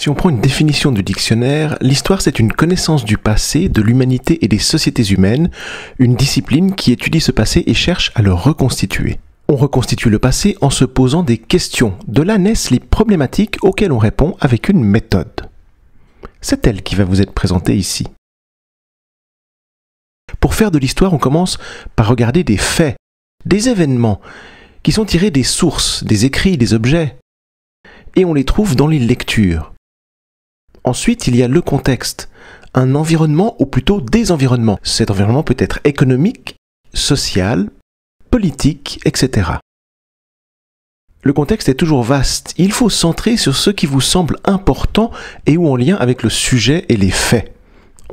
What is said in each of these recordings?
Si on prend une définition du dictionnaire, l'histoire c'est une connaissance du passé, de l'humanité et des sociétés humaines, une discipline qui étudie ce passé et cherche à le reconstituer. On reconstitue le passé en se posant des questions. De là naissent les problématiques auxquelles on répond avec une méthode. C'est elle qui va vous être présentée ici. Pour faire de l'histoire, on commence par regarder des faits, des événements, qui sont tirés des sources, des écrits, des objets, et on les trouve dans les lectures. Ensuite, il y a le contexte, un environnement ou plutôt des environnements. Cet environnement peut être économique, social, politique, etc. Le contexte est toujours vaste. Il faut centrer sur ce qui vous semble important et ou en lien avec le sujet et les faits.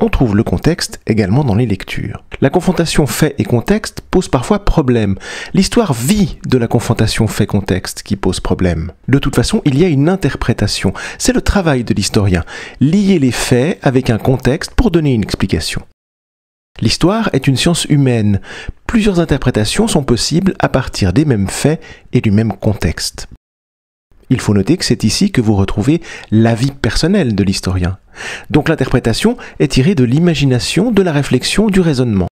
On trouve le contexte également dans les lectures. La confrontation fait et contexte pose parfois problème. L'histoire vit de la confrontation fait-contexte qui pose problème. De toute façon, il y a une interprétation. C'est le travail de l'historien. Lier les faits avec un contexte pour donner une explication. L'histoire est une science humaine. Plusieurs interprétations sont possibles à partir des mêmes faits et du même contexte. Il faut noter que c'est ici que vous retrouvez l'avis personnel de l'historien. Donc l'interprétation est tirée de l'imagination, de la réflexion, du raisonnement.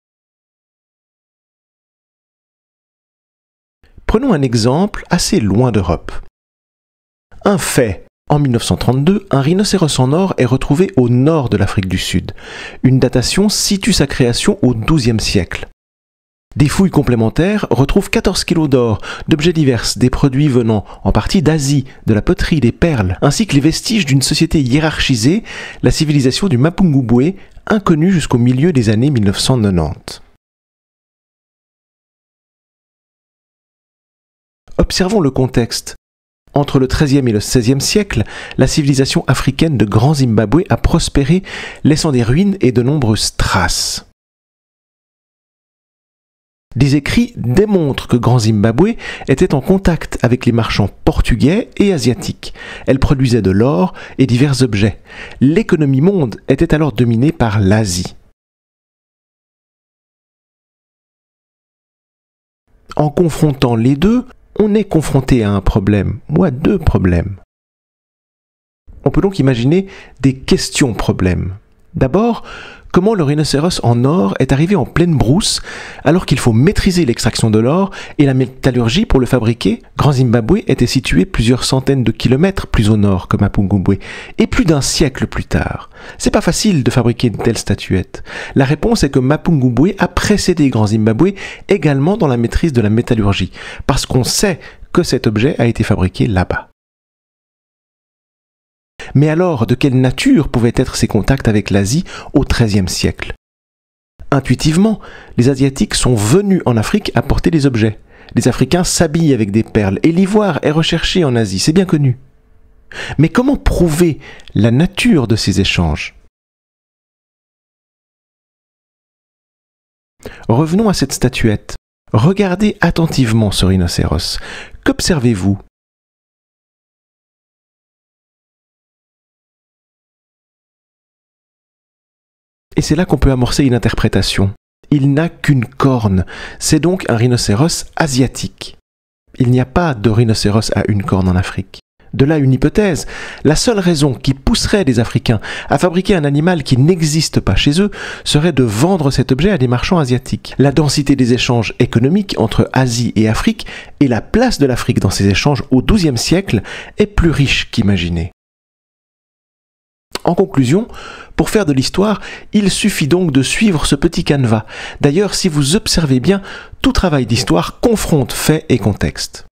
Prenons un exemple assez loin d'Europe. Un fait. En 1932, un rhinocéros en or est retrouvé au nord de l'Afrique du Sud. Une datation situe sa création au XIIe siècle. Des fouilles complémentaires retrouvent 14 kilos d'or, d'objets divers, des produits venant en partie d'Asie, de la poterie, des perles, ainsi que les vestiges d'une société hiérarchisée, la civilisation du Mapungubwe, inconnue jusqu'au milieu des années 1990. Observons le contexte. Entre le XIIIe et le XVIe siècle, la civilisation africaine de Grand Zimbabwe a prospéré, laissant des ruines et de nombreuses traces. Des écrits démontrent que Grand Zimbabwe était en contact avec les marchands portugais et asiatiques. Elle produisait de l'or et divers objets. L'économie monde était alors dominée par l'Asie. En confrontant les deux, on est confronté à un problème, ou à deux problèmes. On peut donc imaginer des questions-problèmes. D'abord, comment le rhinocéros en or est arrivé en pleine brousse alors qu'il faut maîtriser l'extraction de l'or et la métallurgie pour le fabriquer? Grand Zimbabwe était situé plusieurs centaines de kilomètres plus au nord que Mapungubwe et plus d'un siècle plus tard. C'est pas facile de fabriquer une telle statuette. La réponse est que Mapungubwe a précédé Grand Zimbabwe également dans la maîtrise de la métallurgie parce qu'on sait que cet objet a été fabriqué là-bas. Mais alors, de quelle nature pouvaient être ces contacts avec l'Asie au XIIIe siècle? Intuitivement, les Asiatiques sont venus en Afrique apporter des objets. Les Africains s'habillent avec des perles et l'ivoire est recherché en Asie, c'est bien connu. Mais comment prouver la nature de ces échanges? Revenons à cette statuette. Regardez attentivement ce rhinocéros. Qu'observez-vous? Et c'est là qu'on peut amorcer une interprétation. Il n'a qu'une corne. C'est donc un rhinocéros asiatique. Il n'y a pas de rhinocéros à une corne en Afrique. De là une hypothèse. La seule raison qui pousserait les Africains à fabriquer un animal qui n'existe pas chez eux serait de vendre cet objet à des marchands asiatiques. La densité des échanges économiques entre Asie et Afrique et la place de l'Afrique dans ces échanges au XIIe siècle est plus riche qu'imaginé. En conclusion, pour faire de l'histoire, il suffit donc de suivre ce petit canevas. D'ailleurs, si vous observez bien, tout travail d'histoire confronte faits et contexte.